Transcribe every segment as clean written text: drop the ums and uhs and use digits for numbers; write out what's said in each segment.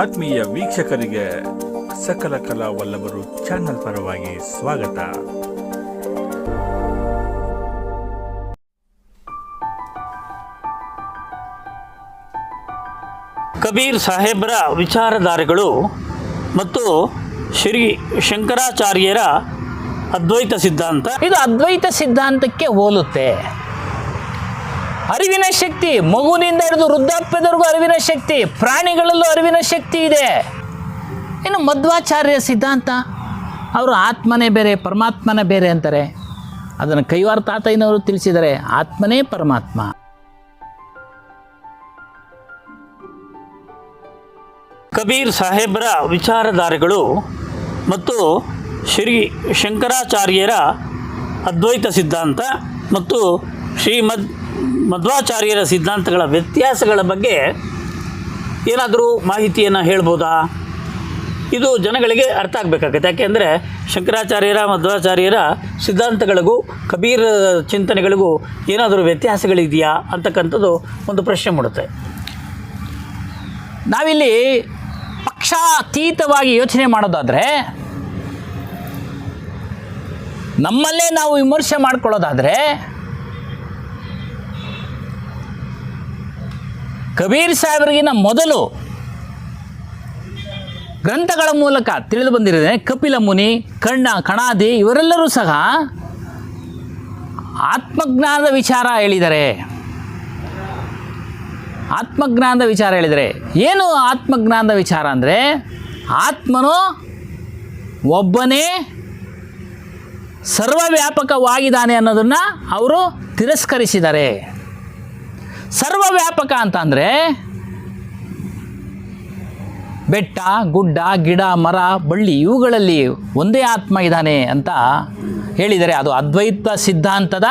ಆತ್ಮೀಯ ವೀಕ್ಷಕರಿಗೆ ಸಕಲ ಕಲಾ ವಲ್ಲಭರು ಚಾನೆಲ್ ಪರವಾಗಿ ಸ್ವಾಗತ. ಕಬೀರ್ ಸಾಹೇಬರ ವಿಚಾರಧಾರೆಗಳು ಮತ್ತು ಶ್ರೀ ಶಂಕರಾಚಾರ್ಯರ ಅದ್ವೈತ ಸಿದ್ಧಾಂತ, ಇದು ಅದ್ವೈತ ಸಿದ್ಧಾಂತಕ್ಕೆ ಹೋಲುತ್ತೆ. ಅರಿವಿನ ಶಕ್ತಿ, ಮಗುವಿನಿಂದ ಹಿಡಿದು ವೃದ್ಧಾಪ್ಯದವರೆಗೂ ಅರಿವಿನ ಶಕ್ತಿ, ಪ್ರಾಣಿಗಳಲ್ಲೂ ಅರಿವಿನ ಶಕ್ತಿ ಇದೆ. ಇನ್ನು ಮಧ್ವಾಚಾರ್ಯ ಸಿದ್ಧಾಂತ, ಅವರು ಆತ್ಮನೇ ಬೇರೆ ಪರಮಾತ್ಮನೇ ಬೇರೆ ಅಂತಾರೆ. ಅದನ್ನು ಕೈವಾರ ತಾತಯ್ಯನವರು ತಿಳಿಸಿದ್ದಾರೆ, ಆತ್ಮನೇ ಪರಮಾತ್ಮ. ಕಬೀರ್ ಸಾಹೇಬರ ವಿಚಾರಧಾರೆಗಳು ಮತ್ತು ಶ್ರೀ ಶಂಕರಾಚಾರ್ಯರ ಅದ್ವೈತ ಸಿದ್ಧಾಂತ ಮತ್ತು ಮಧ್ವಾಚಾರ್ಯರ ಸಿದ್ಧಾಂತಗಳ ವ್ಯತ್ಯಾಸಗಳ ಬಗ್ಗೆ ಏನಾದರೂ ಮಾಹಿತಿಯನ್ನು ಹೇಳ್ಬೋದಾ? ಇದು ಜನಗಳಿಗೆ ಅರ್ಥ ಆಗಬೇಕಾಗತ್ತೆ. ಯಾಕೆಂದರೆ ಶಂಕರಾಚಾರ್ಯರ ಮಧ್ವಾಚಾರ್ಯರ ಸಿದ್ಧಾಂತಗಳಿಗೂ ಕಬೀರ್ ಚಿಂತನೆಗಳಿಗೂ ಏನಾದರೂ ವ್ಯತ್ಯಾಸಗಳಿದೆಯಾ ಅಂತಕ್ಕಂಥದ್ದು ಒಂದು ಪ್ರಶ್ನೆ ಮೂಡುತ್ತೆ. ನಾವಿಲ್ಲಿ ಪಕ್ಷಾತೀತವಾಗಿ ಯೋಚನೆ ಮಾಡೋದಾದರೆ, ನಮ್ಮಲ್ಲೇ ನಾವು ವಿಮರ್ಶೆ ಮಾಡ್ಕೊಳ್ಳೋದಾದರೆ, ಕಬೀರ್ ಸಾಹೇಬರಿಗಿನ ಮೊದಲು ಗ್ರಂಥಗಳ ಮೂಲಕ ತಿಳಿದು ಬಂದಿರೋದೇ ಕಪಿಲ ಮುನಿ, ಕಣಾದಿ ಇವರೆಲ್ಲರೂ ಸಹ ಆತ್ಮಜ್ಞಾನದ ವಿಚಾರ ಹೇಳಿದ್ದಾರೆ. ಆತ್ಮಜ್ಞಾನದ ವಿಚಾರ ಹೇಳಿದರೆ ಏನು ಆತ್ಮಜ್ಞಾನದ ವಿಚಾರ ಅಂದರೆ, ಆತ್ಮನು ಒಬ್ಬನೇ ಸರ್ವವ್ಯಾಪಕವಾಗಿದ್ದಾನೆ ಅನ್ನೋದನ್ನು ಅವರು ತಿರಸ್ಕರಿಸಿದ್ದಾರೆ. ಸರ್ವವ್ಯಾಪಕ ಅಂತಂದರೆ ಬೆಟ್ಟ, ಗುಡ್ಡ, ಗಿಡ, ಮರ, ಬಳ್ಳಿ ಇವುಗಳಲ್ಲಿ ಒಂದೇ ಆತ್ಮ ಇದ್ದಾನೆ ಅಂತ ಹೇಳಿದರೆ ಅದು ಅದ್ವೈತ ಸಿದ್ಧಾಂತದ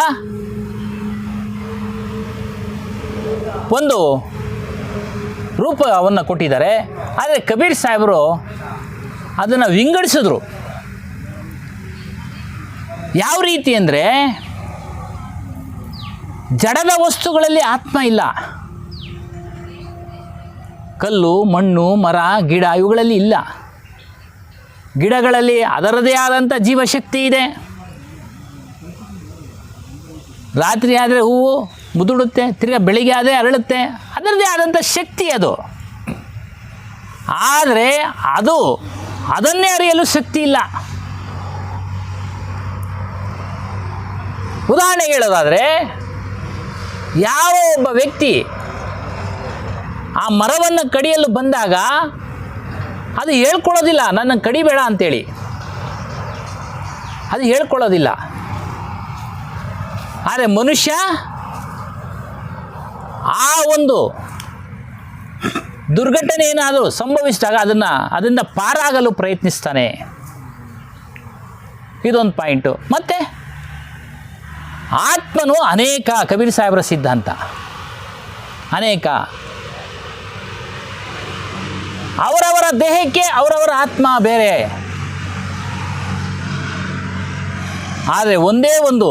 ಒಂದು ರೂಪವನ್ನು ಕೊಟ್ಟಿದ್ದಾರೆ. ಆದರೆ ಕಬೀರ್ ಸಾಹೇಬರು ಅದನ್ನು ವಿಂಗಡಿಸಿದ್ರು. ಯಾವ ರೀತಿ ಅಂದರೆ, ಜಡದ ವಸ್ತುಗಳಲ್ಲಿ ಆತ್ಮ ಇಲ್ಲ. ಕಲ್ಲು, ಮಣ್ಣು, ಮರ, ಗಿಡ ಇವುಗಳಲ್ಲಿ ಇಲ್ಲ. ಗಿಡಗಳಲ್ಲಿ ಅದರದೇ ಆದಂಥ ಜೀವಶಕ್ತಿ ಇದೆ. ರಾತ್ರಿ ಆದರೆ ಹೂವು ಮುದುಡುತ್ತೆ, ತಿರ್ಗಿ ಬೆಳಿಗ್ಗೆ ಆದರೆ ಅರಳುತ್ತೆ, ಅದರದೇ ಆದಂಥ ಶಕ್ತಿ ಅದು. ಆದರೆ ಅದನ್ನೇ ಅರಿಯಲು ಶಕ್ತಿ ಇಲ್ಲ. ಉದಾಹರಣೆಗೆ ಹೇಳೋದಾದರೆ, ಯಾವ ಒಬ್ಬ ವ್ಯಕ್ತಿ ಆ ಮರವನ್ನು ಕಡಿಯಲು ಬಂದಾಗ ಅದು ಹೇಳ್ಕೊಳ್ಳೋದಿಲ್ಲ ನನ್ನ ಕಡಿಬೇಡ ಅಂತೇಳಿ, ಅದು ಹೇಳ್ಕೊಳ್ಳೋದಿಲ್ಲ. ಆದರೆ ಮನುಷ್ಯ ಆ ಒಂದು ದುರ್ಘಟನೆ ಏನಾದರೂ ಸಂಭವಿಸಿದಾಗ ಅದರಿಂದ ಪಾರಾಗಲು ಪ್ರಯತ್ನಿಸ್ತಾನೆ. ಇದೊಂದು ಪಾಯಿಂಟು. ಮತ್ತು ಆತ್ಮನು ಅನೇಕ, ಕಬೀರ್ ಸಾಹೇಬರ ಸಿದ್ಧಾಂತ ಅನೇಕ, ಅವರವರ ದೇಹಕ್ಕೆ ಅವರವರ ಆತ್ಮ ಬೇರೆ. ಆದರೆ ಒಂದೇ ಒಂದು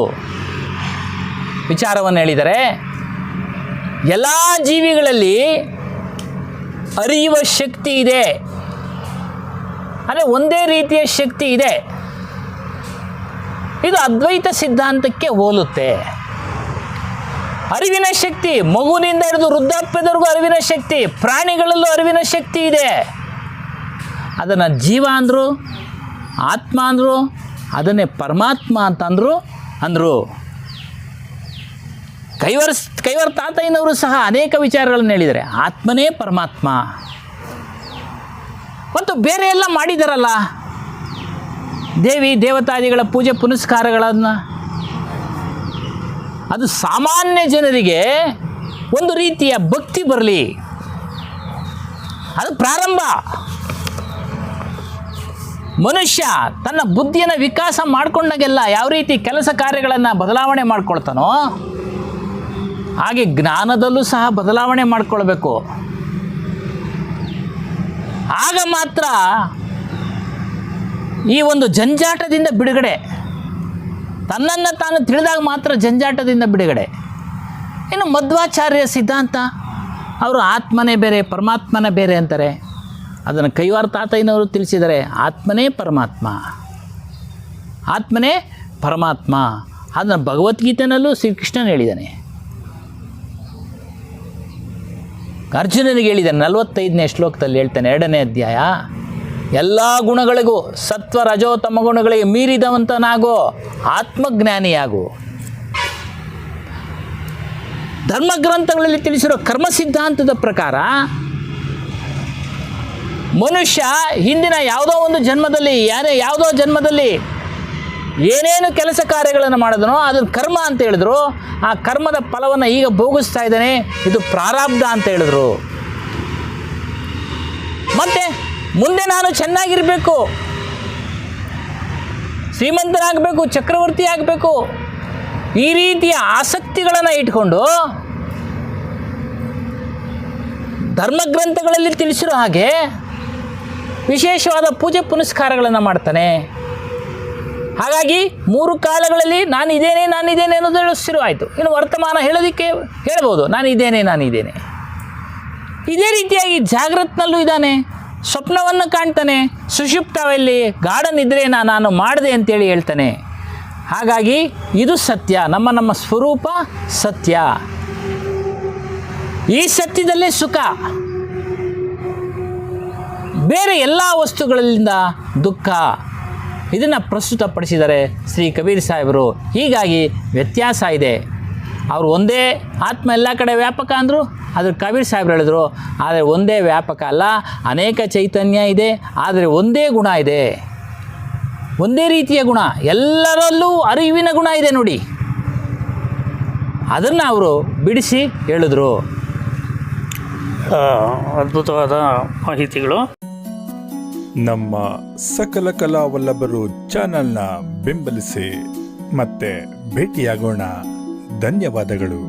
ವಿಚಾರವನ್ನು ಹೇಳಿದರೆ, ಎಲ್ಲ ಜೀವಿಗಳಲ್ಲಿ ಅರಿಯುವ ಶಕ್ತಿ ಇದೆ. ಅಂದರೆ ಒಂದೇ ರೀತಿಯ ಶಕ್ತಿ ಇದೆ. ಇದು ಅದ್ವೈತ ಸಿದ್ಧಾಂತಕ್ಕೆ ಹೋಲುತ್ತೆ. ಅರಿವಿನ ಶಕ್ತಿ, ಮಗುವಿನಿಂದ ಹಿಡಿದು ವೃದ್ಧಾಪ್ಯದವರೆಗೂ ಅರಿವಿನ ಶಕ್ತಿ, ಪ್ರಾಣಿಗಳಲ್ಲೂ ಅರಿವಿನ ಶಕ್ತಿ ಇದೆ. ಅದನ್ನು ಜೀವ ಅಂದರು, ಆತ್ಮ ಅಂದರು, ಅದನ್ನೇ ಪರಮಾತ್ಮ ಅಂದರು. ಕೈವರ್ ತಾತಯ್ಯನವರು ಸಹ ಅನೇಕ ವಿಚಾರಗಳನ್ನು ಹೇಳಿದ್ದಾರೆ. ಆತ್ಮನೇ ಪರಮಾತ್ಮ. ಮತ್ತು ಬೇರೆ ಎಲ್ಲ ಮಾಡಿದಾರಲ್ಲ, ದೇವಿ ದೇವತಾದಿಗಳ ಪೂಜೆ ಪುನಸ್ಕಾರಗಳನ್ನು, ಅದು ಸಾಮಾನ್ಯ ಜನರಿಗೆ ಒಂದು ರೀತಿಯ ಭಕ್ತಿ ಬರಲಿ, ಅದು ಪ್ರಾರಂಭ. ಮನುಷ್ಯ ತನ್ನ ಬುದ್ಧಿಯನ್ನು ವಿಕಾಸ ಮಾಡಿಕೊಂಡಾಗೆಲ್ಲ ಯಾವ ರೀತಿ ಕೆಲಸ ಕಾರ್ಯಗಳನ್ನು ಬದಲಾವಣೆ ಮಾಡ್ಕೊಳ್ತಾನೋ, ಹಾಗೆ ಜ್ಞಾನದಲ್ಲೂ ಸಹ ಬದಲಾವಣೆ ಮಾಡಿಕೊಳ್ಬೇಕು. ಆಗ ಮಾತ್ರ ಈ ಒಂದು ಜಂಜಾಟದಿಂದ ಬಿಡುಗಡೆ, ತನ್ನನ್ನು ತಾನು ತಿಳಿದಾಗ ಮಾತ್ರ ಜಂಜಾಟದಿಂದ ಬಿಡುಗಡೆ. ಇನ್ನು ಮಧ್ವಾಚಾರ್ಯ ಸಿದ್ಧಾಂತ, ಅವರು ಆತ್ಮನೇ ಬೇರೆ ಪರಮಾತ್ಮನೇ ಬೇರೆ ಅಂತಾರೆ. ಅದನ್ನು ಕೈವಾರ ತಾತಯ್ಯನವರು ತಿಳಿಸಿದ್ದಾರೆ. ಆತ್ಮನೇ ಪರಮಾತ್ಮ, ಆತ್ಮನೇ ಪರಮಾತ್ಮ. ಅದನ್ನು ಭಗವದ್ಗೀತೆಯಲ್ಲೂ ಶ್ರೀಕೃಷ್ಣನ್ ಹೇಳಿದ್ದಾನೆ, ಅರ್ಜುನನಿಗೆ ಹೇಳಿದ್ದಾನೆ. 45ನೇ ಶ್ಲೋಕದಲ್ಲಿ ಹೇಳ್ತಾನೆ, 2ನೇ ಅಧ್ಯಾಯ. ಎಲ್ಲ ಗುಣಗಳಿಗೂ ಸತ್ವ ರಜೋ ತಮ ಗುಣಗಳಿಗೆ ಮೀರಿದವಂತನಾಗೋ ಆತ್ಮಜ್ಞಾನಿಯಾಗು. ಧರ್ಮಗ್ರಂಥಗಳಲ್ಲಿ ತಿಳಿಸಿರೋ ಕರ್ಮ ಸಿದ್ಧಾಂತದ ಪ್ರಕಾರ ಮನುಷ್ಯ ಹಿಂದಿನ ಯಾವುದೋ ಒಂದು ಜನ್ಮದಲ್ಲಿ ಯಾವುದೋ ಜನ್ಮದಲ್ಲಿ ಏನೇನು ಕೆಲಸ ಕಾರ್ಯಗಳನ್ನು ಮಾಡಿದನೋ ಅದನ್ನು ಕರ್ಮ ಅಂತ ಹೇಳಿದ್ರು. ಆ ಕರ್ಮದ ಫಲವನ್ನು ಈಗ ಭೋಗಿಸ್ತಾ ಇದ್ದಾನೆ, ಇದು ಪ್ರಾರಬ್ಧ ಅಂತ ಹೇಳಿದ್ರು. ಮತ್ತೆ ಮುಂದೆ ನಾನು ಚೆನ್ನಾಗಿರಬೇಕು, ಶ್ರೀಮಂತನಾಗಬೇಕು, ಚಕ್ರವರ್ತಿ ಆಗಬೇಕು, ಈ ರೀತಿಯ ಆಸಕ್ತಿಗಳನ್ನು ಇಟ್ಕೊಂಡು ಧರ್ಮಗ್ರಂಥಗಳಲ್ಲಿ ತಿಳಿಸಿರೋ ಹಾಗೆ ವಿಶೇಷವಾದ ಪೂಜೆ ಪುನಸ್ಕಾರಗಳನ್ನು ಮಾಡ್ತಾನೆ. ಹಾಗಾಗಿ 3 ಕಾಲಗಳಲ್ಲಿ ನಾನಿದ್ದೇನೆ ಅನ್ನೋದು ಶುರುವಾಯಿತು. ಇನ್ನು ವರ್ತಮಾನ ಹೇಳೋದಕ್ಕೆ ಹೇಳ್ಬೋದು, ನಾನಿದ್ದೇನೆ. ಇದೇ ರೀತಿಯಾಗಿ ಜಾಗ್ರತ್ನಲ್ಲೂ ಇದ್ದಾನೆ, ಸ್ವಪ್ನವನ್ನು ಕಾಣ್ತಾನೆ, ಸುಷುಪ್ತದಲ್ಲಿ ಗಾಢ ನಿದ್ರೆಯನ್ನು ನಾನು ಮಾಡಿದೆ ಅಂತೇಳಿ ಹೇಳ್ತಾನೆ. ಹಾಗಾಗಿ ಇದು ಸತ್ಯ, ನಮ್ಮ ಸ್ವರೂಪ ಸತ್ಯ. ಈ ಸತ್ಯದಲ್ಲೇ ಸುಖ, ಬೇರೆ ಎಲ್ಲ ವಸ್ತುಗಳಿಂದ ದುಃಖ. ಇದನ್ನು ಪ್ರಸ್ತುತಪಡಿಸಿದ್ದಾರೆ ಶ್ರೀ ಕಬೀರ್ ಸಾಹೇಬರು. ಹೀಗಾಗಿ ವ್ಯತ್ಯಾಸ ಇದೆ. ಅವರು ಒಂದೇ ಆತ್ಮ ಎಲ್ಲ ಕಡೆ ವ್ಯಾಪಕ ಅಂದರು, ಅದ್ರ ಕಬೀರ್ ಸಾಹೇಬ್ರು ಹೇಳಿದ್ರು. ಆದರೆ ಒಂದೇ ವ್ಯಾಪಕ ಅಲ್ಲ, ಅನೇಕ ಚೈತನ್ಯ ಇದೆ, ಆದರೆ ಒಂದೇ ಗುಣ ಇದೆ, ಒಂದೇ ರೀತಿಯ ಗುಣ, ಎಲ್ಲರಲ್ಲೂ ಅರಿವಿನ ಗುಣ ಇದೆ ನೋಡಿ. ಅದನ್ನು ಅವರು ಬಿಡಿಸಿ ಹೇಳಿದ್ರು. ಅದ್ಭುತವಾದ ಮಾಹಿತಿಗಳು. ನಮ್ಮ ಸಕಲ ಕಲಾವಲ್ಲಭರು ಚಾನೆಲ್ನ ಬೆಂಬಲಿಸಿ ಮತ್ತೆ ಭೇಟಿಯಾಗೋಣ. ಧನ್ಯವಾದಗಳು.